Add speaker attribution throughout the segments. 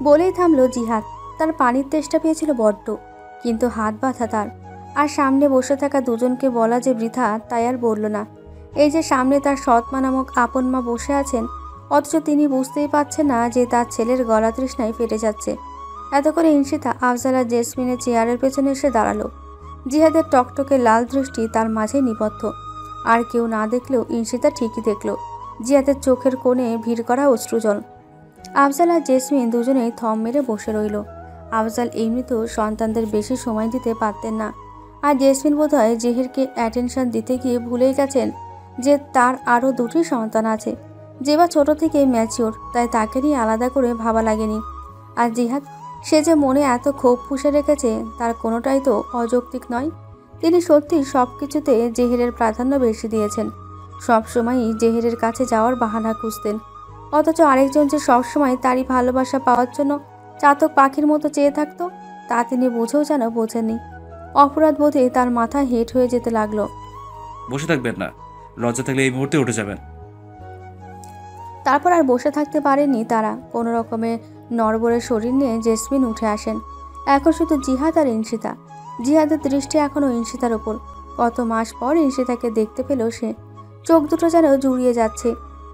Speaker 1: বলেই থামলো জিহাদ। তার পানির তেষ্টা পেয়েছিল বড্ড, কিন্তু হাত বাঁধা তার। আর সামনে বসে থাকা দুজনকে বলা যে বৃথা, তাই আর বলল না। এই যে সামনে তার সৎমা নামক আপন মা বসে আছেন, অথচ তিনি বুঝতেই পারছেন না যে তার ছেলের গলা তৃষ্ণায় ফেটে যাচ্ছে। এত করে ইনশিতা আফজাল আর জেসমিনের চেয়ারের পেছনে এসে দাঁড়ালো। জিহাদের টকটকে লাল দৃষ্টি তার মাঝে নিবদ্ধ। আর কেউ না দেখলেও ইনশিতা ঠিকই দেখল জিহাদের চোখের কোণে ভিড় করা অশ্রুজল। আফজাল আর জেসমিন দুজনেই থম মেরে বসে রইল। আফজাল এমনিতেও সন্তানদের বেশি সময় দিতে পারতেন না, আর জেসমিন বোধহয় জেহেরকে অ্যাটেনশন দিতে গিয়ে ভুলেই গেছেন যে তার আরও দুটি সন্তান আছে, যে বা ছোটো থেকেই ম্যাচিওর, তাই তাকে নিয়ে আলাদা করে ভাবা লাগেনি। আর জিহাদ, সে যে মনে এত ক্ষোভ পুষে রেখেছে তার কোনোটাই তো অযৌক্তিক নয়। তিনি সত্যি সব কিছুতে জেহেরের প্রাধান্য বেশি দিয়েছেন, সবসময়ই জেহেরের কাছে যাওয়ার বাহানা খুঁজতেন। অথচ আরেকজন যে সবসময় তারই ভালোবাসা পাওয়ার জন্য চাতক পাখির মতো চেয়ে থাকতো, তা তিনি বুঝেও যেন বোঝেননি। অপরাধ বোধে তার মাথা হেঁট হয়ে যেতে লাগলো।
Speaker 2: বসে থাকবেন না, লজ্জা থাকলে এই মুহূর্তে উঠে যাবেন।
Speaker 1: তারপর আর বসে থাকতে পারেননি তারা। কোনো রকমে নড়বড়ে শরীর নিয়ে জেসমিন উঠে আসেন। এখন শুধু জিহাদ আর ইনশিতা। জিহাদের দৃষ্টি এখনও ইনশিতার ওপর। কত মাস পর ইনশিতাকে দেখতে পেল সে। চোখ দুটো যেন জুড়িয়ে যাচ্ছে,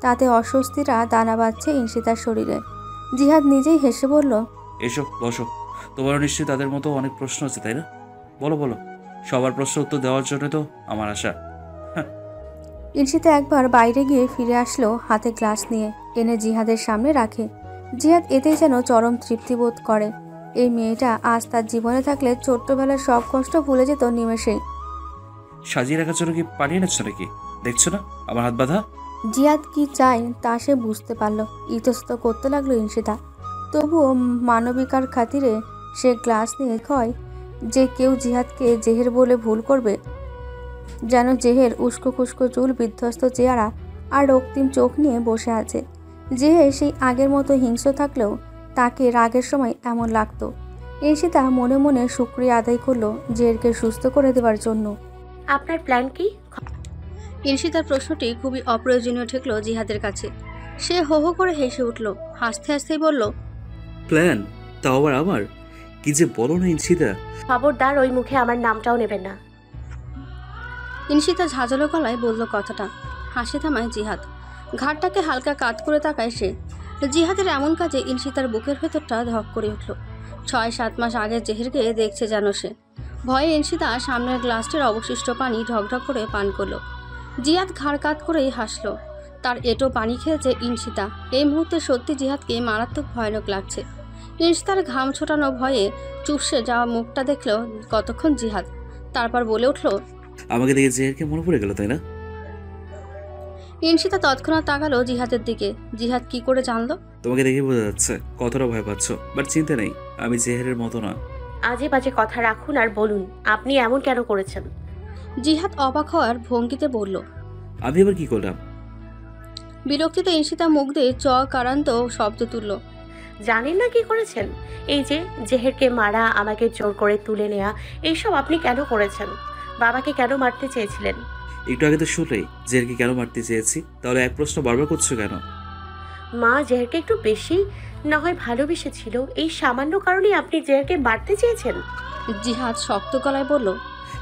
Speaker 1: তাতে অস্বস্তিরা দানা বাঁধছে ইনশিতার শরীরে। জিহাদ নিজেই হেসে বলল,
Speaker 2: এসো বসো। তোমারও নিশ্চয়ই তাদের মতো অনেক প্রশ্ন আছে, তাই না? বলো বলো, সবার প্রশ্ন উত্তর দেওয়ার জন্য তো আমার আশা।
Speaker 1: ইনশিতা একবার বাইরে গিয়ে ফিরে আসলো হাতে গ্লাস নিয়ে, এনে জিহাদের সামনে রাখে। জিহাদ এতেই যেন চরম তৃপ্তি বোধ করে। এই মেয়েটা আজ তার জীবনে থাকলে ছোট্টবেলার সব কষ্ট ভুলে যেত নিমেষেই।
Speaker 2: সাজিয়ে রাখার জন্য কি পানি এনেছো নাকি? দেখছো না আমার হাত বাঁধা?
Speaker 1: জিহাদ কি চায় তা সে বুঝতে পারল। ইতস্তত করতে লাগলো ইনশিতা। তবুও মানবিকার খাতিরে সে গ্লাস নিয়ে কয় যে কেউ জিহাদকে জেহের বলে ভুল করবে। যেন জেহের উস্কো খুস্কো চুল, বিধ্বস্ত চেহারা আর রক্তিম চোখ নিয়ে বসে আছে। জেহের সেই আগের মতো হিংস্র থাকলেও তাকে রাগের সময় এমন লাগতো। ইনশিতা মনে মনে শুকরিয়া আদায় করলো জেহেরকে সুস্থ করে দেওয়ার জন্য।
Speaker 3: আপনার প্ল্যান কি?
Speaker 1: ইনশিতার প্রশ্নটি খুবই অপ্রয়োজনীয় ঠেকলো জিহাদের কাছে। সে হো হো করে হেসে উঠল। হাসতে হাসতেই বলল,
Speaker 2: প্ল্যান? তাও আবার আমার? কি যে বলো না ইনশিতা।
Speaker 3: খবরদার ওই মুখে আমার নামটাও নেবেন না।
Speaker 1: ইনশিতা ঝাঁঝালো গলায় বলল কথাটা। হাসি থামায় জিহাদ। ঘাটটাকে হালকা কাত করে তাকায় সে। জিহাদের এমন কাজে ইনশিতার বুকের ভেতরটা ধক করে উঠল। ৬-৭ মাস আগে জেহেরকে দেখছে যেন সে। ভয়ে ইনশিতা সামনের গ্লাসটির অবশিষ্ট পানি ঢকঢক করে পান করলো। জিহাদ ঘাড় কাত করেই হাসলো। তার এঁটো পানি খেয়েছে ইনশিতা। এই মুহূর্তে সত্যি জিহাদকে মারাত্মক ভয়ানক লাগছে। ইনশিতার ঘাম ছোটানো ভয়ে চুপসে যাওয়া মুখটা দেখল কতক্ষণ জিহাদ। তারপর বলে উঠল,
Speaker 2: আমাকে দেখে জেহেরকে মনে পড়ে গেল, তাই না?
Speaker 1: ইনশিতা তৎক্ষণাৎ তাকালো জিহাদের দিকে। জিহাদ কি করে জানলো?
Speaker 2: তোমাকে দেখে বোঝা যাচ্ছে কতটা ভয় পাচ্ছ, বাট চিন্তা নেই, আমি জেহেরের মতো না।
Speaker 3: আজে বাজে কথা রাখুন আর বলুন আপনি এমন কেন করেছেন?
Speaker 1: জিহাদ অবাক হওয়ার ভঙ্গিতে বলল।
Speaker 2: আমি আবার কি করলাম?
Speaker 1: বিরক্তিতে ইনশিতা মুখ দিয়ে কারান্ত শব্দ তুলল।
Speaker 3: জানেন না কি করেছেন? এই যে জেহেরকে মারা, আমাকে জোর করে তুলে নেওয়া, এইসব আপনি কেন করেছেন? বাবাকে কেন মারতে চেয়েছিলেন?
Speaker 2: একটু আগে তো শুনলেই জেহেরকে কেন মারতে চেয়েছি, তাহলে এক প্রশ্ন বারবার করছো কেন?
Speaker 3: মা জেহেরকে একটু বেশি না হয় ভালোবেসেছিল, এই সামান্য কারণেই আপনি জেহেরকে মারতে চেয়েছেন?
Speaker 1: জিহাদ শক্ত গলায় বলল,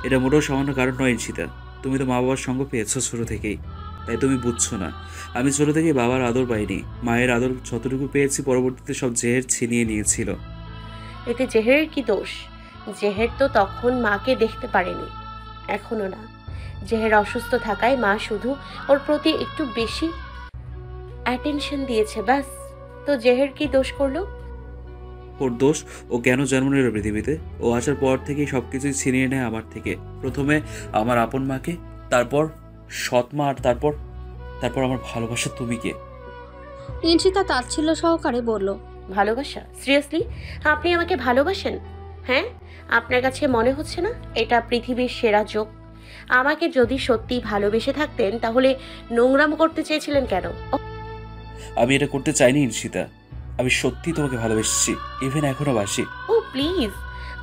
Speaker 2: এটা মোটেও সামান্য কারণ নয় ইনশিতা। তুমি তো মা বাবার সঙ্গ পেয়েছো ছোট থেকেই, তাই তুমি বুঝছো না। আমি ছোট থেকেই বাবার আদর পাইনি, মায়ের আদর যতটুকু পেয়েছি পরবর্তীতে সব জেহের ছিনিয়ে নিয়েছিল।
Speaker 3: এতে জেহেরের কি দোষ? জেহের তো তখন মাকে দেখতে পারেনি, এখনো না। জেহের অসুস্থ থাকায় মা শুধু ওর প্রতি একটু বেশি অ্যাটেনশন দিয়েছে, ব্যাস। তো জেহের কি দোষ করলো?
Speaker 2: ওর দোষ, ও কেন জন্ম নিল পৃথিবীতে? ও আসার পর থেকেই সবকিছুই ছিনিয়ে নেয় আমার থেকে। প্রথমে আমার আপন মাকে, তারপর সৎ মা, আর তারপর তারপর আমার ভালোবাসা তুমি কে।
Speaker 1: ইনশিতা তাচ্ছিল্য সহকারে বলল,
Speaker 3: ভালোবাসা? সিরিয়াসলি আপনি আমাকে ভালোবাসেন? হ্যাঁ, আপনার কাছে মনে হচ্ছে না এটা পৃথিবীর সেরা জোক? আমাকে যদি সত্যি ভালোবেসে থাকতেন তাহলে নোংরাম করতে চেয়েছিলেন কেন?
Speaker 2: আমি এটা করতে চাইনি ইনশিতা, আমি সত্যি তোমাকে ভালোবেসেছি, ইভেন এখনো বাসি।
Speaker 3: ও প্লিজ,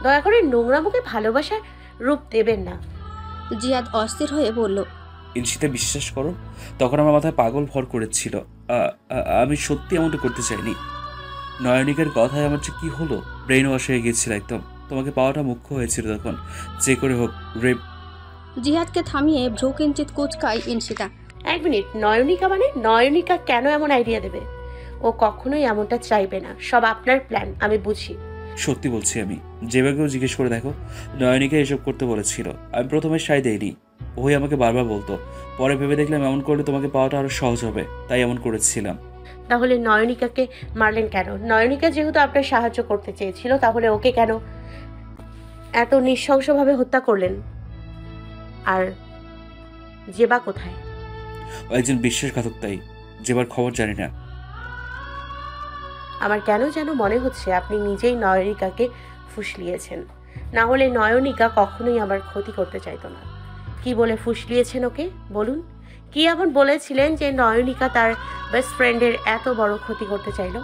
Speaker 3: দয়া করে নোংরামুখে ভালোবাসার রূপ দেবেন না।
Speaker 1: জিহাদ অস্থির হয়ে বলল,
Speaker 2: ইনশিতা বিশ্বাস করো, তখন আমার মাথায় পাগল ভর করেছিল। আমি সত্যি এমনটা করতে চাইনি। নয়নিকার কথায় আমার যে কি হলো, ব্রেন ওয়াশ হয়ে গিয়েছিল একদম। তোমাকে পাওয়াটা মুখ্য হয়েছিল তখন। যে করে হোক রেপ।
Speaker 1: জিহাদকে থামিয়ে ভ্রু কিঞ্চিত কুচকায় ইনশিতা।
Speaker 3: এক মিনিট, নয়নিকা মানে? নয়নিকা কেন এমন আইডিয়া দেবে? ও কখনোই এমনটা চাইবে না, সব আপনার প্ল্যান, আমি বুঝি।
Speaker 2: সত্যি বলছি আমি। যেভাবেও জিজ্ঞেস করে দেখো, নয়নিকা এসব করতে বলেছিল। আমি প্রথমে সায় দেইনি, ওই আমাকে বারবার বলতো। পরে ভেবে দেখলাম এমন করলে তোমাকে পাওয়াটা আরো সহজ হবে, তাই এমন করেছিলাম।
Speaker 3: তাহলে নয়নিকাকে মারলেন কেন? নয়নিকা যেহেতু আপনার সাহায্য করতে চেয়েছিল, তাহলে ওকে কেন এত নৃশংসভাবে হত্যা করলেন? আর জেবা কোথায়?
Speaker 2: ও একজন বিশ্বাসঘাতক, তাই যেবার খবর জানি না।
Speaker 3: আমার কেন যেন মনে হচ্ছে আপনি নিজেই নয়নিকাকে ফুসলিয়েছেন। না হলে নয়নিকা কখনোই আমার ক্ষতি করতে চাইতো না। কি বলে ফুসলিয়েছেন ওকে বলুন? কি এমন বলেছিলেন যে নয়নিকা তার বেস্ট ফ্রেন্ডের এত বড় ক্ষতি করতে চাইলো?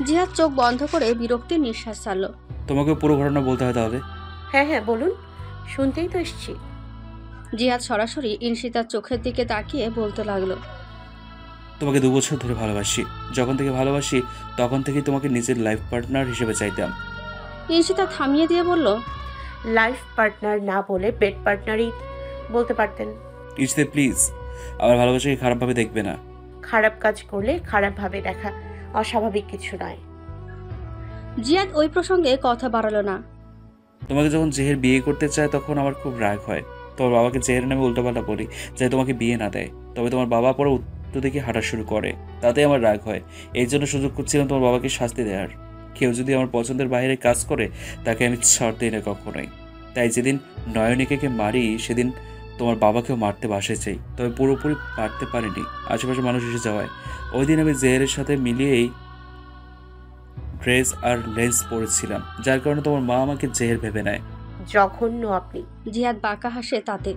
Speaker 1: জিহাদ চোখ বন্ধ করে বিরক্তির নিঃশ্বাস ছাড়ল।
Speaker 2: তোমাকে পুরো ঘটনা বলতে হয় তাহলে?
Speaker 3: হ্যাঁ হ্যাঁ বলুন, শুনতেই তো এসছি।
Speaker 1: জিহাদ সরাসরি ইনশিতার চোখের দিকে তাকিয়ে বলতে লাগলো।
Speaker 2: তোমাকে 2 বছর ধরে ভালোবাসি। যখন থেকে ভালোবাসি তখন থেকেই তোমাকে নিজের লাইফ পার্টনার হিসেবে চাইতাম।
Speaker 1: ইনশিতা থামিয়ে দিয়ে বলল,
Speaker 3: লাইফ পার্টনার না বলে বেড পার্টনারই বলতে পারতেন।
Speaker 2: ইজতে প্লিজ, আমার ভালোবাসাকে খারাপভাবে দেখবে না।
Speaker 3: খারাপ কাজ করলে খারাপভাবে দেখা অস্বাভাবিক কিছু নয়।
Speaker 1: জিহাদ ওই প্রসঙ্গে কথা বাড়ালো না।
Speaker 2: তোমাকে যখন জেহের বিয়ে করতে চায় তখন আমার খুব রাগ হয়। তোমার বাবাকে জেহের নামে উল্টোপাল্টা বলি, যাতে তোমাকে বিয়ে না দেয়। তবে তোমার বাবা পরে উত্তর দিকে হাঁটা শুরু করে, তাতে আমার রাগ হয়। এই জন্য সুযোগ করছিলাম তোমার বাবাকে শাস্তি দেওয়ার। কেউ যদি আমার পছন্দের বাইরে কাজ করে তাকে আমি ছাড় দিই না কখনোই। তাই যেদিন নয়নিকাকে মারি সেদিন তোমার বাবাকেও মারতে বাসে চাই, তবে পুরোপুরি মারতে পারিনি, আশেপাশে মানুষ এসে যাওয়ায়। ওই দিন আমি জেহেরের সাথে মিলিয়েই ড্রেস আর লেন্স পরেছিলাম, যার কারণে তোমার মা আমাকে জেহের ভেবে নেয়।
Speaker 3: জঘন্য আপনি।
Speaker 1: জিহাদ বাঁকা হাসে তাতে।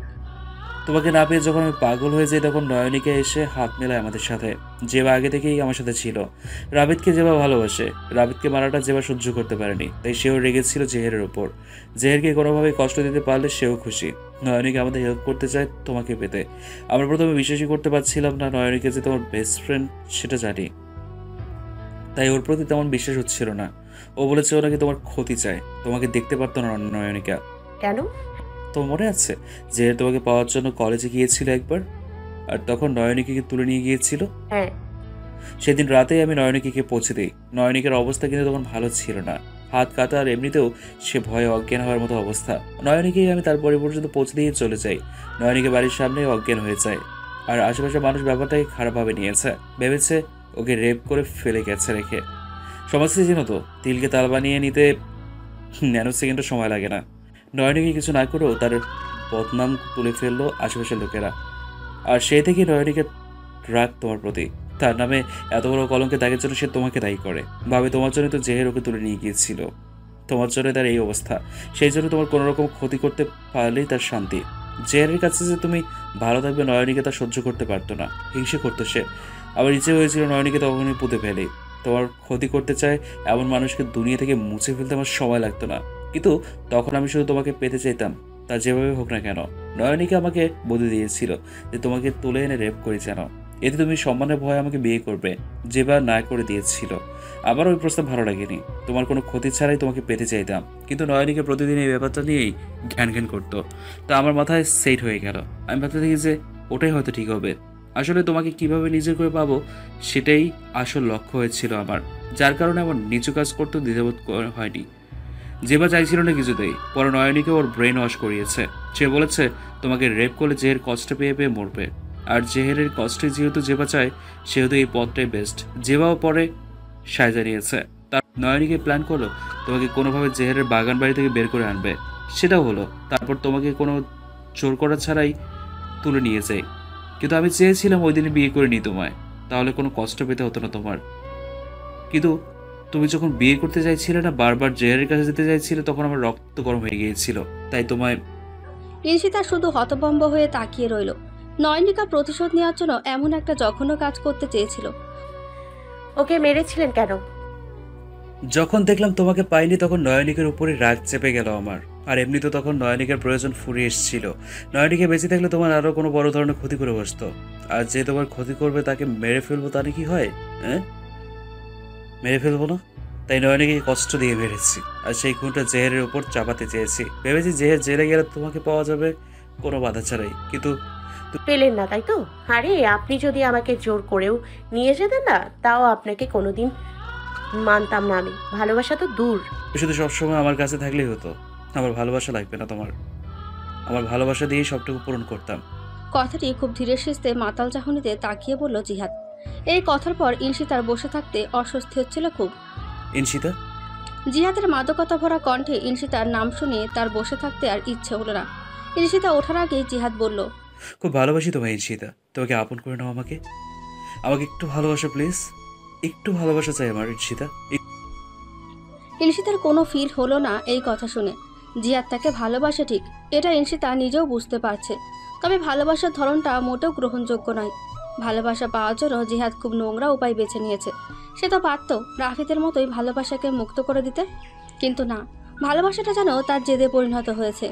Speaker 2: তোমাকে না পেয়ে যখন আমি পাগল হয়ে যাই তখন নয়নিকা এসে হাত মেলায় আমাদের সাথে। জেবা আগে থেকেই আমার সাথে ছিল। রাবিদকে জেবা ভালোবাসে। রাবিদকে মারাটা জেবা সহ্য করতে পারেনি, তাই সেও রেগেছিল জেহেরের ওপর। জেহেরকে কোনোভাবে কষ্ট দিতে পারলে সেও খুশি। নয়নিকা আমাদের হেল্প করতে চায় তোমাকে পেতে। আমরা প্রথমে বিশ্বাসই করতে পারছিলাম না নয়নিকা যে তোমার বেস্ট ফ্রেন্ড, সেটা জানি। তাই ওর প্রতি তেমন বিশ্বাস হচ্ছিল না। ও বলেছে ও নাকি তোমার ক্ষতি চায়, তোমাকে দেখতে পারতো না নয়নিকা।
Speaker 3: কেন?
Speaker 2: তো মনে আছে যে তোমাকে পাওয়ার জন্য কলেজে গিয়েছিল একবার, আর তখন নয়নিকাকে তুলে নিয়ে গিয়েছিল?
Speaker 3: হ্যাঁ।
Speaker 2: সেদিন রাতেই আমি নয়নিকাকে পৌঁছে দিই। নয়নিকার অবস্থা কিন্তু তখন ভালো ছিল না, হাত কাটা, আর এমনিতেও সে ভয়ে অজ্ঞান হওয়ার মতো অবস্থা। নয়নিকেই আমি তারপরে পর্যন্ত পৌঁছে দিয়ে চলে যাই। নয়নিকা বাড়ির সামনে অজ্ঞান হয়ে যায়, আর আশেপাশে মানুষ ব্যাপারটাকে খারাপভাবে নিয়েছে, ভেবেছে ওকে রেপ করে ফেলে গেছে রেখে। সমাজে যেন তো তিলকে তাল বানিয়ে নিতে ন্যানো সেকেন্ডও সময় লাগে না। নয়নিকে কিছু না করেও তার বদনাম তুলে ফেললো আশেপাশের লোকেরা। আর সেই থেকে নয়নিকে রাগ তোমার প্রতি। তার নামে এত বড় কলঙ্কে দাগের জন্য সে তোমাকে দায়ী করে, ভাবে তোমার জন্য তো জেহের ওকে তুলে নিয়ে গিয়েছিল। তোমার জন্য তার এই অবস্থা, সেই জন্য তোমার কোনো রকম ক্ষতি করতে পারলেই তার শান্তি। জেহেরের কাছে যে তুমি ভালো থাকবে নয়নিকে তা সহ্য করতে পারতো না, হিংসে করতো সে। আবার ইচ্ছে হয়েছিল নয়নিকে তখনই পুঁতে ফেলে। তোমার ক্ষতি করতে চায় এমন মানুষকে দুনিয়া থেকে মুছে ফেলতে আমার সময় লাগতো না, কিন্তু তখন আমি শুধু তোমাকে পেতে চাইতাম, তা যেভাবে হোক না কেন। নয়নিকা আমাকে বুদ্ধি দিয়েছিল যে তোমাকে তুলে এনে রেপ করে যেন, এতে তুমি সম্মানের ভয়ে আমাকে বিয়ে করবে, যেবার না করে দিয়েছিল। আমার ওই প্রস্তাব ভালো লাগেনি। তোমার কোনো ক্ষতি ছাড়াই তোমাকে পেতে চাইতাম, কিন্তু নয়নিকে প্রতিদিন এই ব্যাপারটা নিয়েই ঘ্যান ঘ্যান করতো। তা আমার মাথায় সেট হয়ে গেল। আমি ভাবতে থাকি যে ওটাই হয়তো ঠিক হবে। আসলে তোমাকে কিভাবে নিজের করে পাবো সেটাই আসল লক্ষ্য হয়েছিল আমার, যার কারণে আমার নিচু কাজ করতে দ্বিধাবোধ হয়নি। জেবা চাইছিল না কিছুতেই, পরে নয়নিকে ওর ব্রেন ওয়াশ করিয়েছে। সে বলেছে তোমাকে রেপ করলে জেহের কষ্ট পেয়ে পেয়ে মরবে, আর জেহেরের কষ্টে যেহেতু জেবা চায় সেহেতু এই পথটাই বেস্ট। জেবাও পরে সাজা নিয়েছে। তার নয়নিকে প্ল্যান করলো তোমাকে কোনোভাবে জেহেরের বাগান বাড়ি থেকে বের করে আনবে। সেটাও হলো। তারপর তোমাকে কোনো জোর করা ছাড়াই তুলে নিয়ে যায়। কিন্তু আমি চেয়েছিলাম ওই দিনে বিয়ে করে নিই তোমায়, তাহলে কোনো কষ্ট পেতে হতো না তোমার। কিন্তু তুমি যখন বিয়ে করতে চাইছিলে না, বারবার জেহারের কাছে যেতে চাইছিলে, তখন আমার রক্ত গরম হয়ে গিয়েছিল, তাই তোমায়।
Speaker 1: ইনশিতা শুধু হতভম্ব হয়ে তাকিয়ে রইল। নয়নিকা প্রতিশোধ নেওয়ার জন্য এমন একটা জঘন্য কাজ করতে চেয়েছিল।
Speaker 3: ওকে মেরেছিলেন কেন?
Speaker 2: যখন দেখলাম তোমাকে পাইনি তখন নয়নিকের উপরে রাগ চেপে গেল আমার। আর এমনি তো তখন নয়নিকের প্রয়োজন ফুরিয়ে এসেছিল। নয়নিকে বেঁচে থাকলে তোমার আরও কোনো বড় ধরনের ক্ষতি করে বসতো, আর যে তোমার ক্ষতি করবে তাকে মেরে ফেলবো, তা কি হয়? হ্যাঁ, মেরে ফেলবো না? তাই নয়নাকে কষ্ট দিয়ে মেরেছি, আর সেই খুনটা জেহেরের উপর চাপাতে চেয়েছি। ভেবেছি জেহের জেলে গেলে তোমাকে পাওয়া যাবে কোনো বাধা ছাড়াই, কিন্তু
Speaker 3: পেলেন না তাই তো? আরে আপনি যদি আমাকে জোর করেও নিয়ে যেতেন না, তাও আপনাকে কোনোদিন মানতাম না আমি। ভালোবাসা তো দূর।
Speaker 2: তুমি শুধু সবসময় আমার কাছে থাকলেই হতো। আমার ভালোবাসা লাগবে না তোমার, আমার ভালোবাসা দিয়েই সবটুকু পূরণ করতাম।
Speaker 1: কথাটি খুব ধীরে সুস্থে মাতাল চাহনিতে তাকিয়ে বলল জিহাদ। এই কথার পর ইনশিতার বসে থাকতে অস্বস্তি হচ্ছিল খুব।
Speaker 2: ইনশিতা,
Speaker 1: জিহাদের মাদকতা ভরা কণ্ঠে ইনশিতার নাম শুনে তার বসে থাকতে আর ইচ্ছে হলো না। ইনশিতা ওঠার আগেই জিহাদ বলল,
Speaker 2: খুব ভালোবাসি তোমায় ইনশিতা, তোমাকে আপন করে নাও আমাকে। আমাকে একটু ভালোবাসো প্লিজ, একটু ভালোবাসা চাই আমার ইনশিতা।
Speaker 1: ইনশিতার কোনো ফিল হলো না এই কথা শুনে। জিহাদ তাকে ভালোবাসে ঠিক, এটা ইনশিতা নিজেও বুঝতে পারছে, তবে ভালোবাসার ধরনটা মোটেও গ্রহণযোগ্য নয়। ভালোবাসা পাওয়ার জন্য জিহাদ খুব নোংরা উপায় বেছে নিয়েছে। সে তো পারত রাফিদের মতোই ভালোবাসাকে মুক্ত করে দিতে, কিন্তু না, ভালোবাসাটা যেন তার জেদে পরিণত হয়েছে,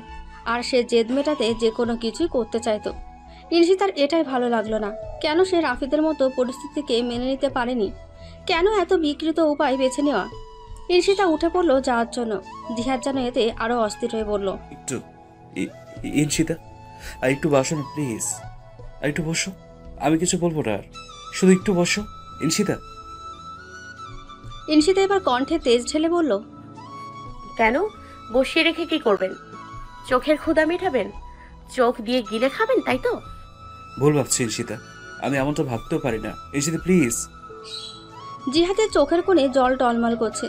Speaker 1: আর সে জেদ মেটাতে যে কোনো কিছুই করতে চাইতো। ইনশিতার এটাই ভালো লাগলো না। কেন সে রাফিদের মতো পরিস্থিতিকে মেনে নিতে পারেনি? কেন এত বিকৃত উপায় বেছে নেওয়া? ইনশিতা উঠে পড়লো যাওয়ার জন্য। জিহাদ যেন এতে আরো অস্থির হয়ে বলল,
Speaker 2: একটু ইনশিতা, আর একটু বসো না প্লিজ, আর একটু বসো। আমি কিছু বলবো না, আর শুধু একটু বসো ইনশিতা।
Speaker 1: ইনশিতা এবার কণ্ঠে তেজ ঢেলে বলল,
Speaker 3: কেন? বসিয়ে রেখে কি করবেন? চোখের ক্ষুধা মেটাবেন? চোখ দিয়ে গিলে খাবেন তাই তো?
Speaker 2: ভুল ভাবছি ইনশিতা, আমি এমনটা ভাবতেও পারি না ইনশিতা, প্লিজ।
Speaker 1: জিহাদের চোখের কোণে জল টলমল করছে,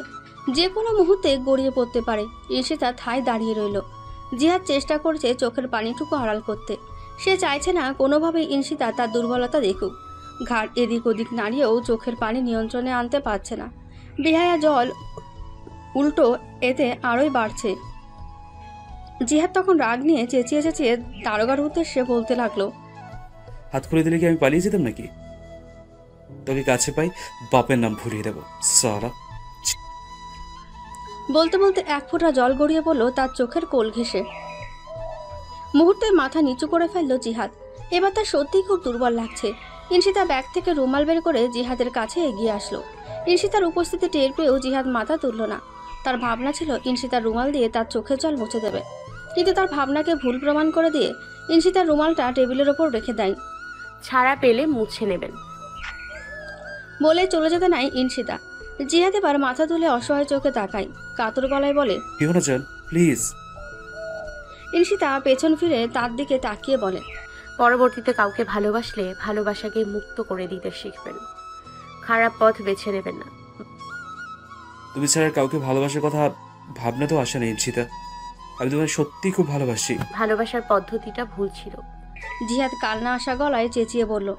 Speaker 1: যে কোনো মুহূর্তে গড়িয়ে পড়তে পারে। ইনশিতা ঠায় দাঁড়িয়ে রইল। জিহাদ চেষ্টা করছে চোখের পানিটুকু আড়াল করতে। সে চাইছে না কোনোভাবেই ইনশিতা তার দুর্বলতা দেখুক। ঘাড় এদিক ওদিক নাড়িয়েও চোখের পানি নিয়ন্ত্রণে আনতে পারছে না। বেহায়া জল উল্টো এতে আরোই বাড়ছে। জিহাদ তখন রাগ নিয়ে চেঁচিয়ে চেঁচিয়ে দারোগার উদ্দেশ্যে বলতে লাগলো,
Speaker 2: হাত খুলে দিলে কি আমি পালিয়ে যেতাম নাকি? তোকে কাছে পাই, বাপের নাম ভুলিয়ে দেবো সারা।
Speaker 1: বলতে বলতে এক ফোঁটা জল গড়িয়ে পড়লো তার চোখের কোল ঘেঁষে। মুহূর্তে মাথা নিচু করে ফেললো জিহাদ। এবার তার সত্যিই খুব দুর্বল লাগছে। ইনশিতা ব্যাগ থেকে রুমাল বের করে জিহাদের কাছে এগিয়ে আসলো। ইনশিতার উপস্থিতি টের পেয়েও জিহাদ মাথা তুলল না। তার ভাবনা ছিল ইনশিতার রুমাল দিয়ে তার চোখের জল মুছে দেবে, কিন্তু তার ভাবনাকে ভুল প্রমাণ করে দিয়ে ইনশিতার রুমালটা টেবিলের ওপর রেখে দেয়।
Speaker 3: ছাড়া পেলে মুছে নেবেন
Speaker 1: বলে চলে যেতে নাই ইনশিতা। জিহাদ এবার মাথা তুলে অসহায় চোখে তাকায়, কাতর গলায় বলে,
Speaker 2: কেউ না যান প্লিজ।
Speaker 1: ইনশিতা পেছন ফিরে তার দিকে তাকিয়ে বলে,
Speaker 3: পরবর্তীতে কাউকে ভালোবাসলে ভালোবাসাকে মুক্ত করে দিতে শিখবেন, খারাপ পথ বেছে নেবেন না।
Speaker 2: তুমি ছাড়া আর কাউকে ভালোবাসার কথা ভাবনা তো আসে না ইনশিতা, আমি তোমায় সত্যি খুব ভালোবাসি।
Speaker 3: ভালোবাসার পদ্ধতিটা ভুল ছিল।
Speaker 1: জিহাদ কান্না আসা গলায় চেঁচিয়ে বলল,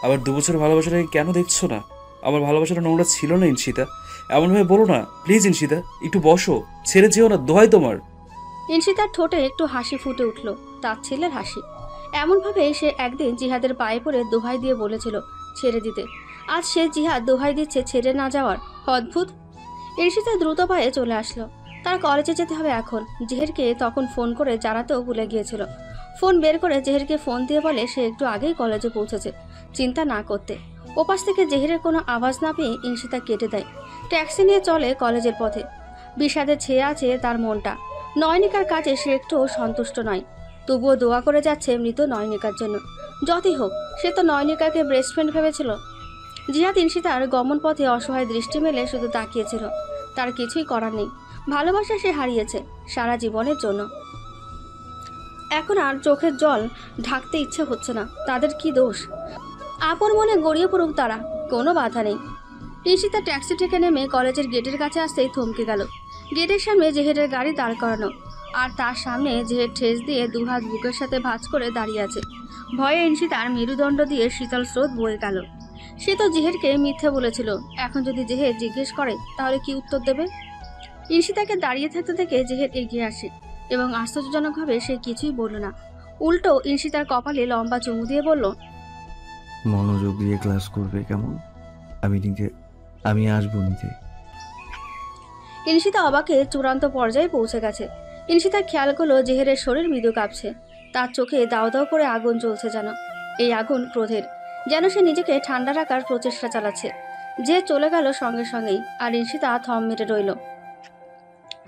Speaker 2: আবার 2 বছর ভালোবাসাটাকে কেন দেখছো না? আমার ভালোবাসাটা নোংরা ছিল না ইনশিতা, এমনভাবে বলো না প্লিজ ইনশিতা, একটু বসো, ছেড়ে যেও না, দোহাই তোমার।
Speaker 1: ইনশিতার ঠোঁটে একটু হাসি ফুটে উঠল, তার ছেলের হাসি। এমনভাবে সে একদিন জিহাদের পায়ে পড়ে দোহাই দিয়ে বলেছিল ছেড়ে দিতে, আজ সে জিহাদ দোহাই দিচ্ছে ছেড়ে না যাওয়ার। অদ্ভুত। ইনশিতা দ্রুত পায়ে চলে আসলো। তার কলেজে যেতে হবে এখন। জেহেরকে তখন ফোন করে জানাতেও ভুলে গিয়েছিল। ফোন বের করে জেহেরকে ফোন দিয়ে বলে সে একটু আগেই কলেজে পৌঁছেছে, চিন্তা না করতে। ওপাশ থেকে জেহেরের কোনো আওয়াজ না পেয়ে ইনশিতা কেটে দেয়। ট্যাক্সি নিয়ে চলে কলেজের পথে। বিষাদে ছেয়ে আছে তার মনটা। নয়নিকার কাজে সে একটুও সন্তুষ্ট নয়, তবুও দোয়া করে যাচ্ছে মৃত নয়নিকার জন্য। যতই হোক, সে তো নয়নিকাকে বেস্ট ফ্রেন্ড ভেবেছিল। জিহাদ ইনশিতার গমন পথে অসহায় দৃষ্টি মেলে শুধু তাকিয়েছিল। তার কিছুই করার নেই, ভালোবাসা সে হারিয়েছে সারা জীবনের জন্য। এখন আর চোখের জল ঢাকতে ইচ্ছে হচ্ছে না। তাদের কি দোষ? আপন মনে গড়িয়ে পড়ুক তারা, কোনো বাধা নেই। ইনশিতা ট্যাক্সি থেকে নেমে কলেজের গেটের কাছে আসতেই থমকে গেল। গেটের সামনে জেহেরের গাড়ি দাঁড় করানো, আর তার সামনে জেহের ঠেস দিয়ে দুহাত বুকের সাথে ভাঁজ করে দাঁড়িয়ে আছে। ভয়ে ইনশিতার মেরুদণ্ড দিয়ে শীতল স্রোত বয়ে গেল। সে তো জেহেরকে মিথ্যে বলেছিল, এখন যদি জেহের জিজ্ঞেস করে তাহলে কি উত্তর দেবে? ইনশিতাকে দাঁড়িয়ে থাকতে থেকে জেহের এগিয়ে আসে এবং আশ্চর্যজনকভাবে সে কিছুই বলল না। উল্টো ইনশিতার কপালে লম্বা চুমু দিয়ে বলল,
Speaker 4: মনোযোগ দিয়ে ক্লাস করবে কেমন? আমি আসবো নিতে।
Speaker 1: ইনশিতা অবাকে চূড়ান্ত পর্যায়ে পৌঁছে গেছে। ইনশিতা খেয়াল করলো জেহেরের শরীর মৃদু কাঁপছে, তার চোখে দাও দাও করে আগুন জ্বলছে যেন। এই আগুন ক্রোধের, যেন সে নিজেকে ঠান্ডা রাখার প্রচেষ্টা চালাচ্ছে। যে চলে গেল সঙ্গে সঙ্গেই, আর ইনশিতা থম মেরে রইল।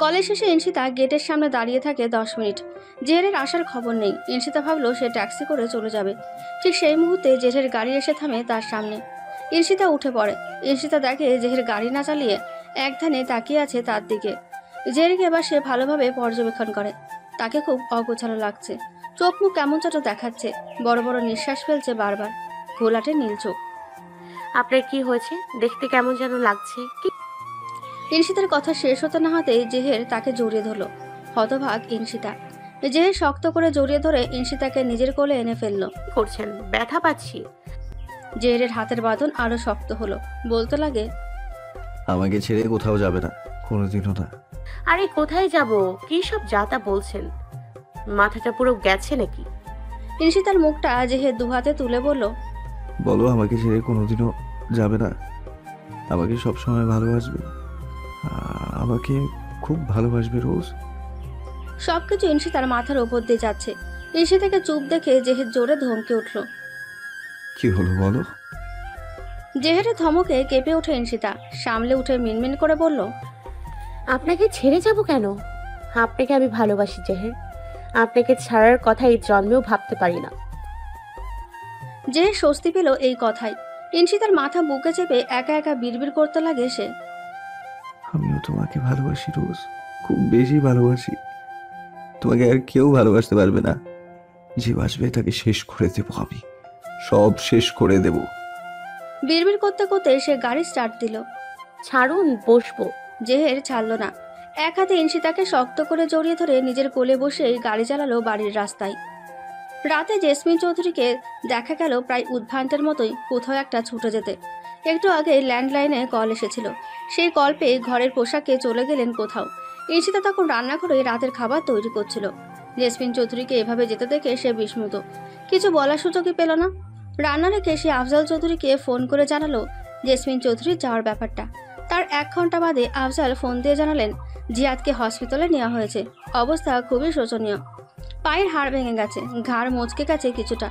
Speaker 1: কলেজ শেষে ইনশিতা গেটের সামনে দাঁড়িয়ে থাকে 10 মিনিট। জেহেরের আসার খবর নেই। ইনশিতা ভাবলো সে ট্যাক্সি করে চলে যাবে। ঠিক সেই মুহূর্তে জেহের গাড়ি এসে থামে তার সামনে। ইনশিতা উঠে পড়ে। ইনশিতা দেখে জেহের গাড়ি না চালিয়ে এক ধ্যানে তাকিয়ে আছে তার দিকে। জেহেরকে এবার সে ভালোভাবে পর্যবেক্ষণ করে। তাকে খুব অগোছালো লাগছে। চোখ মুখ কেমন যেন দেখাচ্ছে। বড় বড় নিঃশ্বাস ফেলছে বারবার। ঘোলাটে নীল চোখ।
Speaker 3: আপনার কি হয়েছে? দেখতে কেমন যেন লাগছে। কি
Speaker 1: ইনশিতার কথা শেষ হতে না হতেই জেহের তাকে জড়িয়ে ধরলো। হতভাগ ইনশিতা। জেহের শক্ত করে জড়িয়ে ধরে ইনশিতাকে নিজের কোলে এনে ফেললো।
Speaker 3: করছেন? ব্যথা পাচ্ছি।
Speaker 1: জেহেরের হাতের বাঁধন আরো শক্ত হলো। বলতে লাগে,
Speaker 4: আমাকে ছেড়ে কোথাও যাবে না, কোনোদিনও না।
Speaker 3: আরে কোথায় যাব? কি সব যাতা বলছেন? মাথাটা পুরো গেছে নাকি?
Speaker 1: ইনশিতার মুখটা জেহের দুহাতে তুলে বলল,
Speaker 4: বলো আমাকে ছেড়ে কোনোদিনও যাবে না, আমাকে সবসময় ভালোবাসবে, আমাকে খুব ভালোবাসবে রোজ।
Speaker 1: সবকিছু ইনশিতার মাথার ওপর দিয়ে যাচ্ছে। ইনশিতাকে চুপ দেখে জেহের জোরে ধমকে উঠল।
Speaker 4: কি হলো বলো?
Speaker 1: জেহেরের ধমকে কেঁপে ওঠে ইনশিতা। সামলে উঠে মিনমিন করে বলল,
Speaker 3: আপনাকে ছেড়ে যাব কেন? আপনাকে আমি ভালোবাসি জেহের। আপনাকে ছাড়ার কথা এই জন্মেও ভাবতে পারি না।
Speaker 1: জেহের স্বস্তি পেল এই কথায়। ইনশিতার মাথা বুকে চেপে একা একা বিড়বিড় করতে লাগে সে।
Speaker 4: আমিও তোমাকে ভালোবাসি রোজ, খুব বেশি ভালোবাসি। তোমাকে আর কেউ ভালোবাসতে পারবে না। যে বাসবে তাকে শেষ করে দেবো আমি, সব শেষ করে দেব।
Speaker 1: বিড়বিড় করতে করতে সে গাড়ি স্টার্ট দিল।
Speaker 3: ছাড়ুন, বসবো।
Speaker 1: জেহের ছাড়ল না। এক হাতে ইনশিতাকে শক্ত করে জড়িয়ে ধরে নিজের কোলে বসেই গাড়ি চালালো বাড়ির রাস্তায়। রাতে জেসমিন চৌধুরীকে দেখা গেল প্রায় উদ্ভ্রান্তের মতোই কোথাও একটা ছুটে যেতে। একটু আগে ল্যান্ডলাইনে কল এসেছিল। সেই কল পেয়ে ঘরের পোশাকে চলে গেলেন কোথাও। ইনশিতা তখন রান্নাঘরে রাতের খাবার তৈরি করছিল। জেসমিন চৌধুরীকে এভাবে যেতে দেখে সে বিস্মিত। কিছু বলার সুযোগই পেল না। রান্না রেখে সে আফজাল চৌধুরীকে ফোন করে জানালো জেসমিন চৌধুরীর যাওয়ার ব্যাপারটা। তার 1 ঘন্টা বাদে আফজাল ফোন দিয়ে জানালেন জিহাদকে হসপিটালে নেওয়া হয়েছে। অবস্থা খুবই শোচনীয়। পায়ের হাড় ভেঙে গেছে, ঘাড় মচকে গেছে কিছুটা।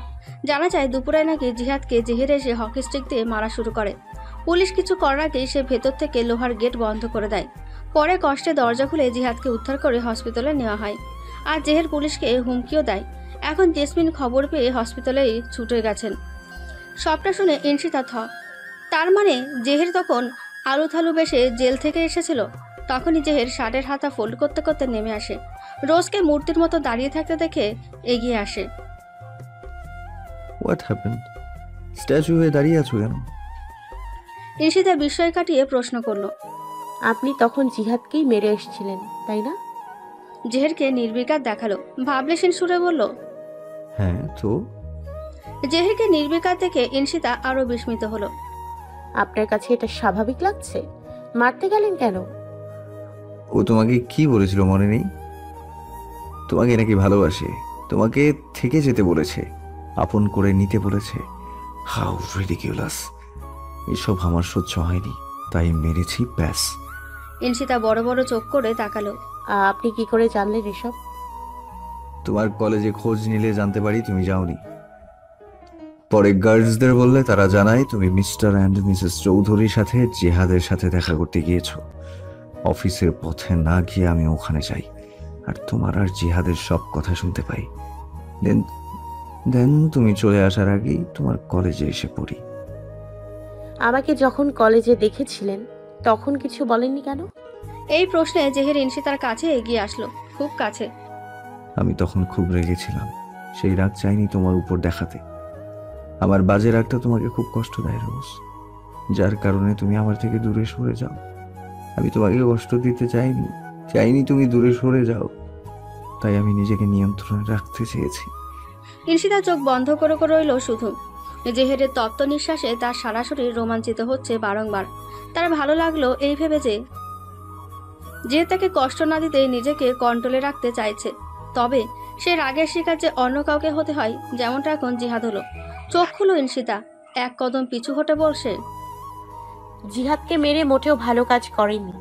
Speaker 1: জানা যায় দুপুরে নাকি জিহাদকে জেহের এসে হকি স্টিক দিয়ে মারা শুরু করে। পুলিশ কিছু করার আগেই সে ভেতর থেকে লোহার গেট বন্ধ করে দেয়। পরে কষ্টে দরজা খুলে জিহাদকে উদ্ধার করে হসপিটালে নেওয়া হয়। আর জেহের পুলিশকে হুমকিও দেয়। এখন জেসমিন খবর পেয়ে হসপিটালেই ছুটে গেছেন। সবটা শুনে ইনশিতা থ। তার মানে জেহের তখন আলু থালু বেশে জেল থেকে এসেছিল। তখনই জেহের শার্টের হাতা ফোল্ড করতে করতে নেমে আসে। রোজকে মূর্তির মতো দাঁড়িয়ে থাকতে দেখে এগিয়ে আসে।
Speaker 4: What happened? স্ট্যাচু হয়ে দাঁড়িয়ে আছো কেন?
Speaker 1: ইনশিতা বিস্ময় কাটিয়ে প্রশ্ন করলো।
Speaker 3: আপনি তখন জিহাদকেই মেরে এসেছিলেন, তাই না?
Speaker 1: জেহেরকে নির্বিকার দেখালো। ভাবলেশীন সুরে বলল।
Speaker 4: হ্যাঁ তো?
Speaker 1: জেহেরকে নির্বিকার দেখে ইনশিতা আরো বিস্মিত হলো।
Speaker 3: আপনার কাছে এটা স্বাভাবিক লাগছে? মারতে গেলেন কেন?
Speaker 4: ও তোমাকে কি বলেছিল মনে নেই? তোমাকে নাকি ভালোবাসে, তোমাকে থেকে যেতে বলেছে, আপন করে নিতে বলেছে। How ridiculous! এসব আমার সহ্য হয়নি, তাই মেরেছি, ব্যাস।
Speaker 1: ইনশিতা বড় বড় চোখ করে তাকালো।
Speaker 3: আপনি কি করে জানলেন এসব?
Speaker 4: তোমার কলেজে খোঁজ নিলে জানতে পারি তুমি যাওনি। পরে গার্লসদের বললে তারা জানায় তুমি মিস্টার অ্যান্ড মিসেস চৌধুরীর সাথে জিহাদের সাথে দেখা করতে গিয়েছো। অফিসের পথে না গিয়ে আমি ওখানে যাই, আর তোমার আর জিহাদের সব কথা শুনতে পাই। দেন তুমি চলে আসার আগেই তোমার কলেজে এসে পড়ি।
Speaker 3: আমাকে যখন কলেজে দেখেছিলেন তখন কিছু বলেননি কেন?
Speaker 1: এই প্রশ্নে জেহের ইনশিতার কাছে এগিয়ে আসলো, খুব কাছে।
Speaker 4: আমি তখন খুব রেগেছিলাম, সেই রাগ চাইনি তোমার উপর দেখাতে। আমার বাজে রাগটা তোমাকে খুব কষ্ট দেয় রোজ, যার কারণে তুমি আমার থেকে দূরে সরে যাও। আমি তোমাকে কষ্ট দিতে চাইনি তুমি দূরে সরে যাও, তাই আমি নিজেকে নিয়ন্ত্রণে রাখতে চেয়েছি।
Speaker 1: ইনশিতা চোখ বন্ধ করে রইল শুধু। জেহেরের তপ্ত নিঃশ্বাসে তার সারা শরীর রোমাঞ্চিত হচ্ছে বারংবার। তার ভালো লাগলো এই ভেবে যে তাকে কষ্ট না দিতে নিজেকে কন্ট্রোলে রাখতে চাইছে। তবে সে রাগের শিকার যে অন্য কাউকে হতে হয়, যেমনটা এখন জিহাদ হলো। চোখ খুলো ইনশিতা, 1 কদম পিছু হটে বলছে,
Speaker 3: জিহাদকে মেরে মোটেও ভালো কাজ করেননি।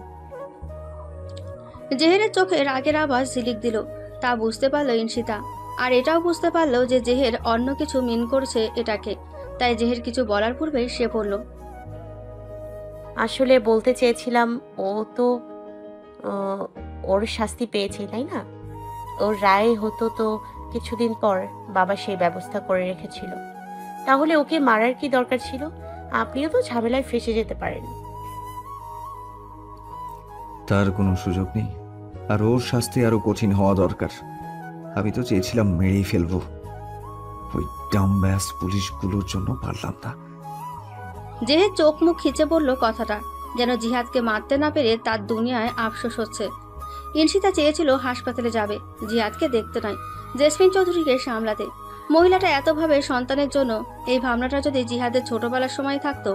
Speaker 1: জেহেরের চোখে রাগের আওয়াজ ঝিলিক দিল। তা বুঝতে পারলো ইনশিতা। আর এটাও বুঝতে পারলো যে জেহের অন্য কিছু মিন করছে এটাকে। তাই জেহের কিছু বলার পূর্বে সে বলল,
Speaker 3: আসলে বলতে চেয়েছিলাম, ও তো ওর শাস্তি পেয়েছে, তাই না? ওর রায় হতো তো কিছুদিন পর। বাবা সেই ব্যবস্থা করে রেখেছিল। তাহলে ওকে মারার কি দরকার ছিল? আপনিও তো ঝামেলায় ফেঁসে যেতে পারেন।
Speaker 4: তার কোনো সুযোগ নেই, আর ওর শাস্তি আরো কঠিন হওয়া দরকার। আমি তো চেয়েছিলাম মেরেই ফেলবো, ওই ডাম্বাস পুলিশগুলোর জন্য পারলাম না।
Speaker 1: জেহের চোখ মুখ খিচে পড়ল কথাটা, যেন জিহাদকে মারতে না পেরে তার দুনিয়ায় আফসোস হচ্ছে। ইনশিতা চেয়েছিল হাসপাতালে যাবে, জিহাদকে দেখতে নয়, জেসমিন চৌধুরীকে সামলাতে। মহিলাটা এতভাবে সন্তানের জন্য, এই ভাবনাটা যদি জিহাদের ছোটবেলার সময় থাকতো,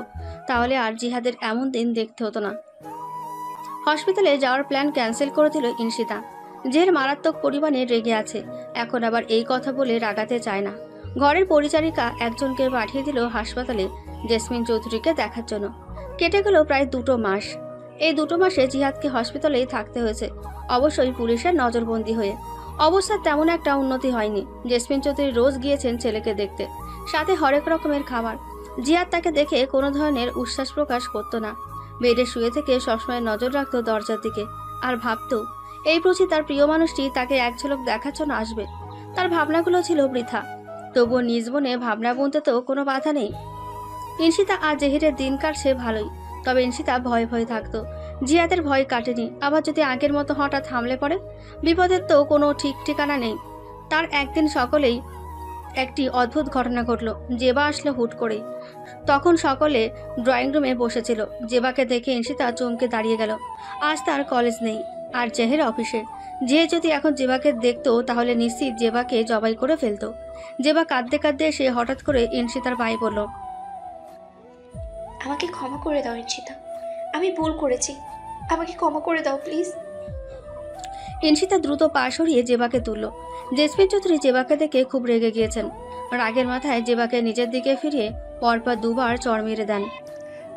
Speaker 1: তাহলে আর জিহাদের এমন দিন দেখতে হতো না। হসপিটালে যাওয়ার প্ল্যান ক্যান্সেল করে দিল ইনশিতা। জেহের মারাত্মক পরিমাণে রেগে আছে, এখন আবার এই কথা বলে রাগাতে চায় না। ঘরের পরিচারিকা একজনকে পাঠিয়ে দিল হাসপাতালে জেসমিন চৌধুরীকে দেখার জন্য। কেটে গেল প্রায় 2 মাস। এই 2 মাসে জিহাদকে হসপিটালেই থাকতে হয়েছে, অবশ্যই পুলিশের নজরবন্দি হয়ে। অবস্থার তেমন একটা উন্নতি হয়নি। জেসমিন চৌধুরী রোজ গিয়েছেন ছেলেকে দেখতে, সাথে হরেক রকমের খাবার। জিহাদ তাকে দেখে কোনো ধরনের উচ্ছ্বাস প্রকাশ করতো না। বেডে শুয়ে থেকে সবসময় নজর রাখতো দরজার দিকে, আর ভাবতো এই বুঝি তার প্রিয় মানুষটি তাকে এক ঝলক দেখার জন্য আসবে। তার ভাবনাগুলো ছিল বৃথা, তবুও নিজ মনে ভাবনা বুনতে তো কোনো বাধা নেই। ইনশিতা আর জেহিরের দিন কাটছে ভালোই, তবে ইনশিতা ভয়ে ভয়ে থাকতো। জিয়াদের ভয় কাটেনি, আবার যদি আগের মতো হঠাৎ হামলে পড়ে? বিপদের তো কোনো ঠিক ঠিকানা নেই। তার একদিন সকলেই একটি অদ্ভুত ঘটনা ঘটল। জেবা আসলো হুট করেই। তখন সকলে ড্রয়িং রুমে বসেছিল। জেবাকে দেখে ইনশিতা চমকে দাঁড়িয়ে গেল। আজ তার কলেজ নেই, আর জেহের অফিসে। যে যদি এখন জেবাকে দেখতো, তাহলে নিশ্চিত জেবাকে জবাই করে ফেলতো। জেবা কাঁদতে কাঁদতে এসে হঠাৎ করে ইনশিতার পায়ে পড়ল।
Speaker 5: আমাকে ক্ষমা করে দাও ইনশিতা, আমি ভুল করেছি, আমাকে ক্ষমা করে দাও প্লিজ।
Speaker 1: ইনশিতা দ্রুত পা সরিয়ে জেবাকে তুলল। জেসমিন চৌধুরী জেবাকে দেখে খুব রেগে গিয়েছেন। রাগের মাথায় জেবাকে নিজের দিকে ফিরিয়ে পরপর 2 বার চড় মেরে দেন।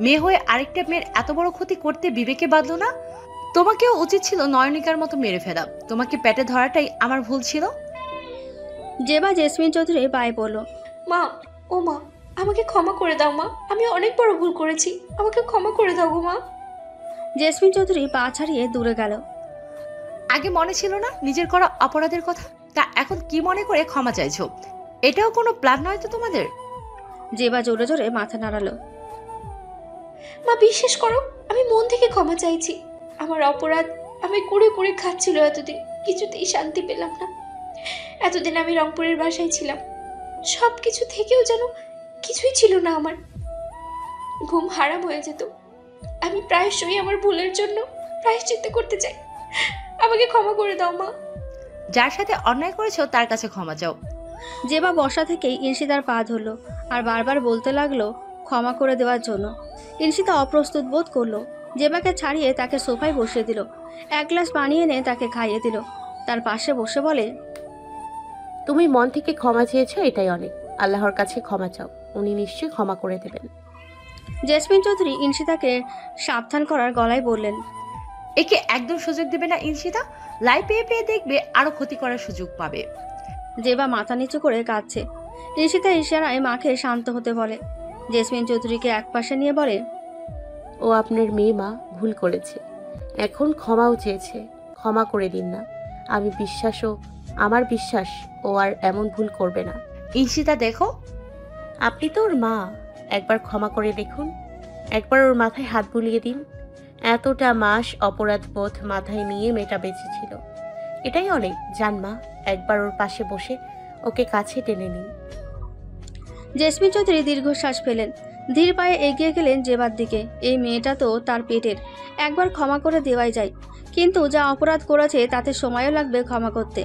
Speaker 6: মেয়ে হয়ে আরেকটা মেয়ের এত বড় ক্ষতি করতে বিবেকে বাঁধলো না? তোমাকেও উচিত ছিল নয়নিকার মতো মেরে ফেলা। তোমাকে পেটে ধরাটাই আমার ভুল ছিল।
Speaker 1: জেবা জেসমিন চৌধুরীর পায়ে পড়ল।
Speaker 5: মা, ও মা, আমাকে ক্ষমা করে দাও মা, আমি অনেক বড় ভুল করেছি, আমাকে ক্ষমা করে দাও গো মা।
Speaker 1: জেসমিন চৌধুরী পা ছাড়িয়ে দূরে গেল।
Speaker 6: আগে মনে ছিল না নিজের করা অপরাধের কথা? তা এখন কি মনে করে ক্ষমা চাইছো? এটাও কোনো প্ল্যান নয় তো তোমাদের?
Speaker 1: জেবা জোরে জোরে মাথা নাড়ালো।
Speaker 5: মা বিশ্বাস করো, আমি মন থেকে ক্ষমা চাইছি। আমার অপরাধ, আমি কুড়ে কুড়ে খাচ্ছিল এতদিন, কিছুতেই শান্তি পেলাম না। এতদিন আমি রংপুরের বাসায় ছিলাম, সব কিছু থেকেও যেন কিছুই ছিল না আমার। ঘুম হারাম হয়ে যেত। আমি প্রায়শই আমার ভুলের জন্য প্রায়শ্চিত্ত করতে চাই। আমাকে ক্ষমা করে দাও মা।
Speaker 6: যার সাথে অন্যায় করেছো তার কাছে ক্ষমা চাও।
Speaker 1: জেবা বসা থেকেই ইনশিতার পা ধরল আর বারবার বলতে লাগলো ক্ষমা করে দেওয়ার জন্য। ইনশিতা অপ্রস্তুত বোধ করলো। জেবাকে ছাড়িয়ে তাকে সোফায় বসিয়ে দিল। 1 গ্লাস পানি এনে তাকে খাইয়ে দিল। তার পাশে বসে বলে,
Speaker 3: তুমি মন থেকে ক্ষমা চেয়েছো, এটাই অনেক। আল্লাহর কাছে ক্ষমা চাও, উনি নিশ্চয়ই ক্ষমা করে দেবেন।
Speaker 1: জেসমিন চৌধুরী ইনশিতাকে সাবধান করার গলায় বললেন,
Speaker 6: একে একদম সুযোগ দেবে না ইনশিতা। লাই পেয়ে পেয়ে দেখবে আরো ক্ষতি করার সুযোগ পাবে।
Speaker 1: জেবা মাথা নিচু করে কাঁদছে। ইনশিতা ইশারায় মাকে শান্ত হতে বলে। জেসমিন চৌধুরীকে একপাশে নিয়ে বলে,
Speaker 3: ও আপনার মেয়ে মা, ভুল করেছে, এখন ক্ষমাও চেয়েছে, ক্ষমা করে দিন না। আমার বিশ্বাস ও আর এমন ভুল করবে না।
Speaker 6: ইনশিতা দেখো,
Speaker 3: আপনি তো ওর মা, একবার ক্ষমা করে দেখুন, একবার ওর মাথায় হাত বুলিয়ে দিন। এতটা মাস অপরাধ বোধ মাথায় নিয়ে মেয়েটা বেঁচে ছিল, এটাই অনেক। জান মা, একবার ওর পাশে বসে ওকে কাছে টেনে নিন।
Speaker 1: জেসমিন চৌধুরী দীর্ঘশ্বাস ফেলেন। ধীর পায়ে এগিয়ে গেলেন জেবার দিকে। এই মেয়েটা তো তার পেটের, একবার ক্ষমা করে দেওয়াই যায়, কিন্তু যা অপরাধ করেছে তাতে সময়ও লাগবে ক্ষমা করতে।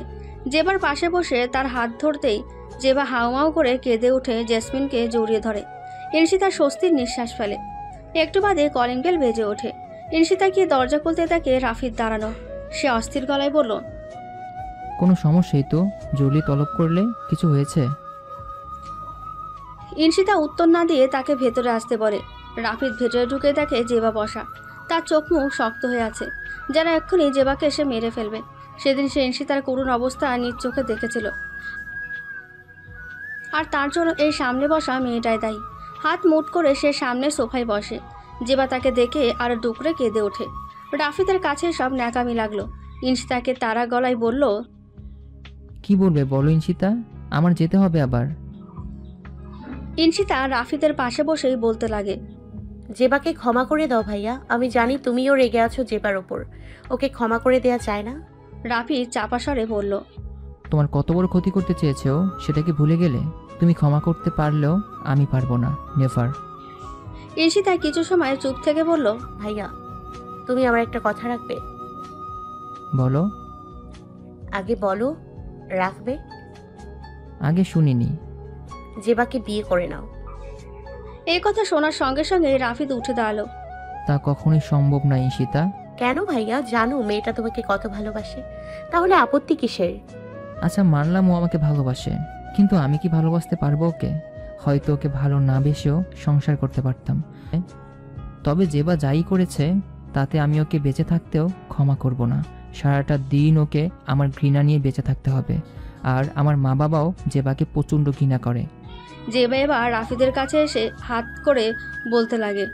Speaker 1: জেবার পাশে বসে তার হাত ধরতেই জেবা হাউমাউ করে কেঁদে উঠে জেসমিনকে জড়িয়ে ধরে। ইনশিতা স্বস্তির নিঃশ্বাস ফেলে। একটু বাদে কলিং বেল বেজে ওঠে। ইনশিতা গিয়ে দরজা খুলতে তাকে রাফিদ দাঁড়ানো। সে অস্থির গলায় বলল,
Speaker 7: কোনো সমস্যাই তো? জরুরি তলব করলে কিছু হয়েছে?
Speaker 1: ইনশিতা উত্তর না দিয়ে তাকে ভেতরে আসতে বলে। রাফিদ ভেতরে ঢুকে দেখে জেবা বসা। তার চোখ মুখ শক্ত হয়ে আছে, যেন এক্ষুনি জেবাকে এসে মেরে ফেলবে। সেদিন সে ইনশিতার করুণ অবস্থা নিজ চোখে দেখেছিল, আর তার জন্য এই সামনে বসা মেয়েটাই দায়ী। হাত মুট করে সে সামনে সোফায় বসে। জেবা তাকে দেখে আর ডুকরে কেঁদে ওঠে। রাফিদের কাছে সব ন্যাকামি লাগলো। ইনশিতাকে তারা গলায় বলল,
Speaker 7: কি বলবে বলো ইনশিতা, আমার যেতে হবে আবার।
Speaker 1: ইনশিতা রাফিদের পাশে বসেই বলতে লাগে,
Speaker 3: জেবাকে ক্ষমা করে দাও ভাইয়া, আমি জানি তুমিও রেগে আছো জেবার ওপর, ওকে ক্ষমা করে দেয়া যায় না?
Speaker 1: রাফি চাপা স্বরে বলল,
Speaker 7: তোমার কত বড় ক্ষতি করতে চেয়েছো সেটা কি ভুলে গেলে? তুমি ক্ষমা করতে পারলেও আমি পারবো না, নেভার।
Speaker 1: ইনশিতা কিছু সময় চুপ থেকে বলল,
Speaker 3: ভাইয়া তুমি আমার একটা কথা রাখবে?
Speaker 7: বলো।
Speaker 3: আগে বলো, রাখবে?
Speaker 7: আগে শুনিনি।
Speaker 3: জেবাকে বিয়ে করে নাও।
Speaker 1: এই কথা শোনার সঙ্গে সঙ্গে রাফিদ উঠে দাঁড়ালো।
Speaker 7: তা কখনোই সম্ভব না ইনশিতা।
Speaker 3: কেন ভাইয়া? জানো মেয়েটা তোমাকে কত ভালোবাসে, তাহলে আপত্তি কিসের?
Speaker 7: আচ্ছা মানলাম ও আমাকে ভালোবাসে, কিন্তু আমি কি ভালোবাসতে পারবো ওকে? হয়তো ওকে ভালো না বেসেও সংসার করতে পারতাম। তবে জেবা যাই করেছে তাতে আমি ওকে বেঁচে থাকতেও ক্ষমা করব না। সারাটা দিন ওকে আমার ঘৃণা নিয়ে বেঁচে থাকতে হবে। আর আমার মা বাবাও জেবাকে প্রচণ্ড ঘৃণা করে।
Speaker 1: জেবা এবার রাফিদের কাছে এসে হাত করে বলতে লাগে,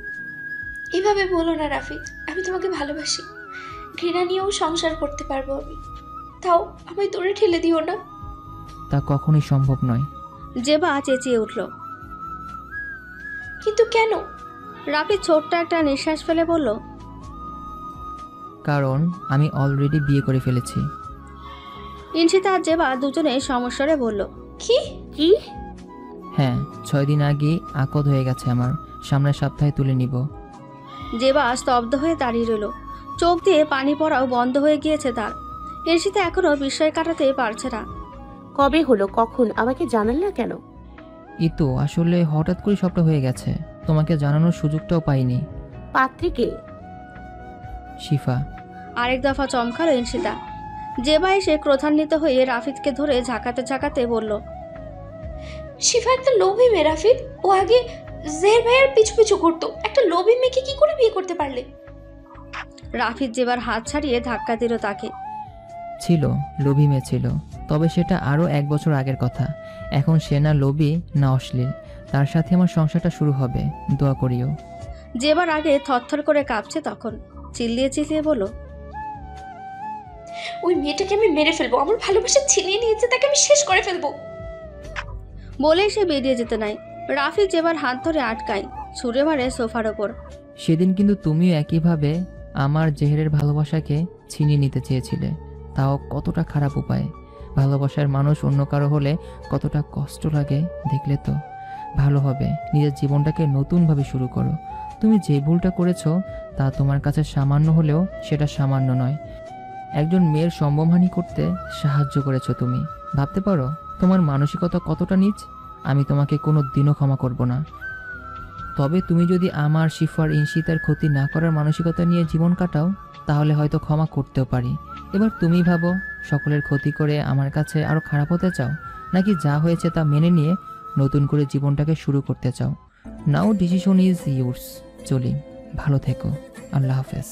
Speaker 5: এভাবে বলো না রাফিদ, আমি তোমাকে ভালোবাসি, ঘৃণা নিয়েও সংসার করতে পারবো আমি, তাও আমায় দূরে ঠেলে দিও না।
Speaker 7: তা কখনোই সম্ভব নয়।
Speaker 1: জেবা চেঁচিয়ে উঠল।
Speaker 5: কিন্তু কেন?
Speaker 1: রাফিদ ছোট্ট একটা নিঃশ্বাস ফেলে বলল,
Speaker 7: কারণ আমি অলরেডি বিয়ে করে ফেলেছি।
Speaker 1: ইনশিতা আর জেবা দুজনে সমস্যারে বলল,
Speaker 5: কি?
Speaker 3: কি?
Speaker 7: হ্যাঁ, 6 দিন আগেই আকদ হয়ে গেছে আমার, সামনের সপ্তাহে তুলে নিব।
Speaker 1: জেবা স্তব্ধ হয়ে দাঁড়িয়ে রইল। চোখ দিয়ে পানি পড়াও বন্ধ হয়ে গিয়েছে তার। ইনশিতা এখনো বিস্ময় কাটাতে পারছে না।
Speaker 3: কবে হলো, কখন? আমাকে জানাল না কেন?
Speaker 7: তো আসলে হঠাৎ করে সবটা হয়ে গেছে, তোমাকে জানানোর সুযোগটাও পাইনি।
Speaker 3: পাত্রীকে?
Speaker 7: শিফা।
Speaker 1: আরেক দফা চমকালো ইনশিতা। জেবা এসে ক্রোধান্বিত হয়ে রাফিদকে ধরে ঝাঁকাতে ঝাঁকাতে বলল,
Speaker 5: শিফা একটা লোভী মেয়ে রাফিদ, ও আগে জের ভাইয়ের পিছু পিছু ঘুরতো, একটা লোভী মেয়েকে কি করে বিয়ে করতে পারলে?
Speaker 1: রাফিদ জেবার হাত ছাড়িয়ে ধাক্কা দিল তাকে।
Speaker 7: ছিল, লোভী মেয়ে ছিল, তবে সেটা আরও 1 বছর আগের কথা। এখন সে না লোভী না অশ্লীল, তার সাথে আমার সংসারটা শুরু হবে, দোয়া করিও।
Speaker 1: জেবার আগে থরথর করে কাঁপছে, তখন চিল্লিয়ে চিল্লিয়ে বলল,
Speaker 5: ওই মেয়েটাকে আমি মেরে ফেলবো, আমার ভালোবাসা ছিনিয়ে নিয়েছে, তাকে আমি শেষ করে ফেলবো।
Speaker 1: বলেই সে বেরিয়ে যেতে নাই। রাফিদ জেবার হাত ধরে আটকায়, ছুঁড়ে মারে সোফার ওপর।
Speaker 7: সেদিন কিন্তু তুমিও একইভাবে আমার জেহেরের ভালোবাসাকে ছিনিয়ে নিতে চেয়েছিলে, তাও কতটা খারাপ উপায়ে। ভালোবাসার মানুষ অন্য কারো হলে কতটা কষ্ট লাগে দেখলে তো। ভালো হবে, নিজের জীবনটাকে নতুনভাবে শুরু করো। তুমি যে ভুলটা করেছো তা তোমার কাছে সামান্য হলেও সেটা সামান্য নয়। একজন মেয়ের সম্ভবহানি করতে সাহায্য করেছো তুমি। ভাবতে পারো তোমার মানসিকতা কতটা নীচ। আমি তোমাকে কোনো দিনও ক্ষমা করব না। তবে তুমি যদি আমার শিফার ইনশিতার ক্ষতি না করার মানসিকতা নিয়ে জীবন কাটাও, তাহলে হয়তো ক্ষমা করতেও পারি। এবার তুমি ভাবো, সকলের ক্ষতি করে আমার কাছে আরও খারাপ হতে চাও, নাকি যা হয়েছে তা মেনে নিয়ে নতুন করে জীবনটাকে শুরু করতে চাও? নাও ডিসিশন ইজ ইউর্স। চলি, ভালো থেকো, আল্লাহ হাফেজ।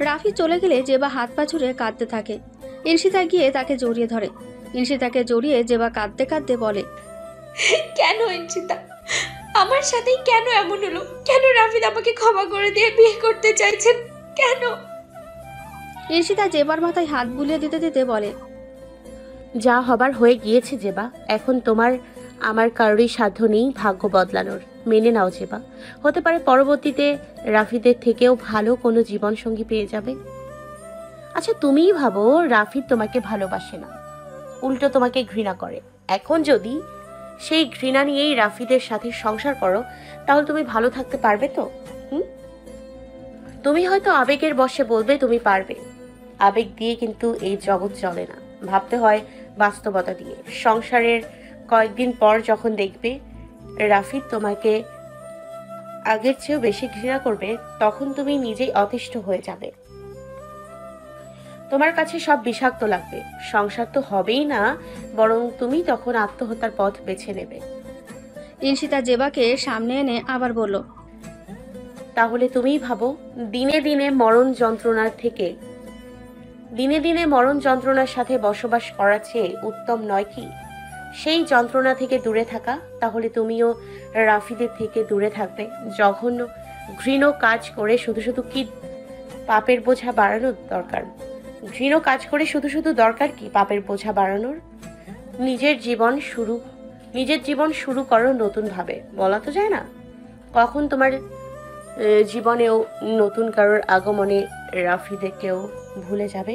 Speaker 1: রাফি চলে গেলে জেবা হাত পা ছুড়ে কাঁদতে থাকে। ইনশিতা গিয়ে তাকে জড়িয়ে ধরে। ইনশিতাকে জড়িয়ে জেবা কাঁদতে কাঁদতে বলে,
Speaker 5: কেন ইনশিতা, আমার সাথেই কেন এমন হলো? কেন রাফিদ আমাকে ক্ষমা করে দিয়ে বিয়ে করতে চাইছেন? কেন?
Speaker 1: ইনশিতা জেবার মাথায় হাত বুলিয়ে দিতে দিতে বলে,
Speaker 3: যা হবার হয়ে গিয়েছে জেবা, এখন তোমার আমার কারোরই সাধ্য নেই ভাগ্য বদলানোর। মেনে নাও জেবা, হতে পারে পরবর্তীতে রাফিদের থেকেও ভালো কোনো জীবনসঙ্গী পেয়ে যাবে। আচ্ছা তুমিই ভাবো, রাফিদ তোমাকে ভালোবাসে না, উল্টো তোমাকে ঘৃণা করে। এখন যদি সেই ঘৃণা নিয়েই রাফিদের সাথে সংসার করো, তাহলে তুমি ভালো থাকতে পারবে তো? তুমি হয়তো আবেগের বশে বলবে তুমি পারবে, আবেগ দিয়ে কিন্তু এই জগৎ চলে না, ভাবতে হয় বাস্তবতা দিয়ে। সংসারের কয়েকদিন পর যখন দেখবে রাফিদ তোমাকে আগের চেয়েও বেশি ঘৃণা করবে, তখন তুমি নিজেই অতিষ্ঠ হয়ে যাবে। তোমার কাছে সব বিষাক্ত লাগবে, সংসার তো হবেই না, বরং তুমি তখন আত্মহত্যার পথ বেছে নেবে।
Speaker 1: ইনশিতা জেবাকে সামনে এনে আবার বলল,
Speaker 3: তাহলে তুমিই ভাবো, দিনে দিনে মরণ যন্ত্রণার সাথে বসবাস করার চেয়ে উত্তম নয় কি সেই যন্ত্রণা থেকে দূরে থাকা, তাহলে তুমিও রাফিদের থেকে দূরে থাকবে। জঘন্য ঘৃণ কাজ করে শুধু শুধু কি পাপের বোঝা বাড়ানোর দরকার? ঘৃণ কাজ করে শুধু শুধু দরকার কি পাপের বোঝা বাড়ানোর? নিজের জীবন শুরু করো নতুনভাবে। বলা তো যায় না কখন তোমার জীবনেও নতুন কারোর আগমনে রাফিদেরকেও ভুলে যাবে।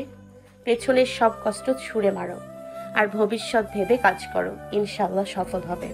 Speaker 3: পেছনের সব কষ্ট ছুঁড়ে মারো আর ভবিষ্যৎ ভেবে কাজ করো, ইনশাআল্লাহ সফল হবে।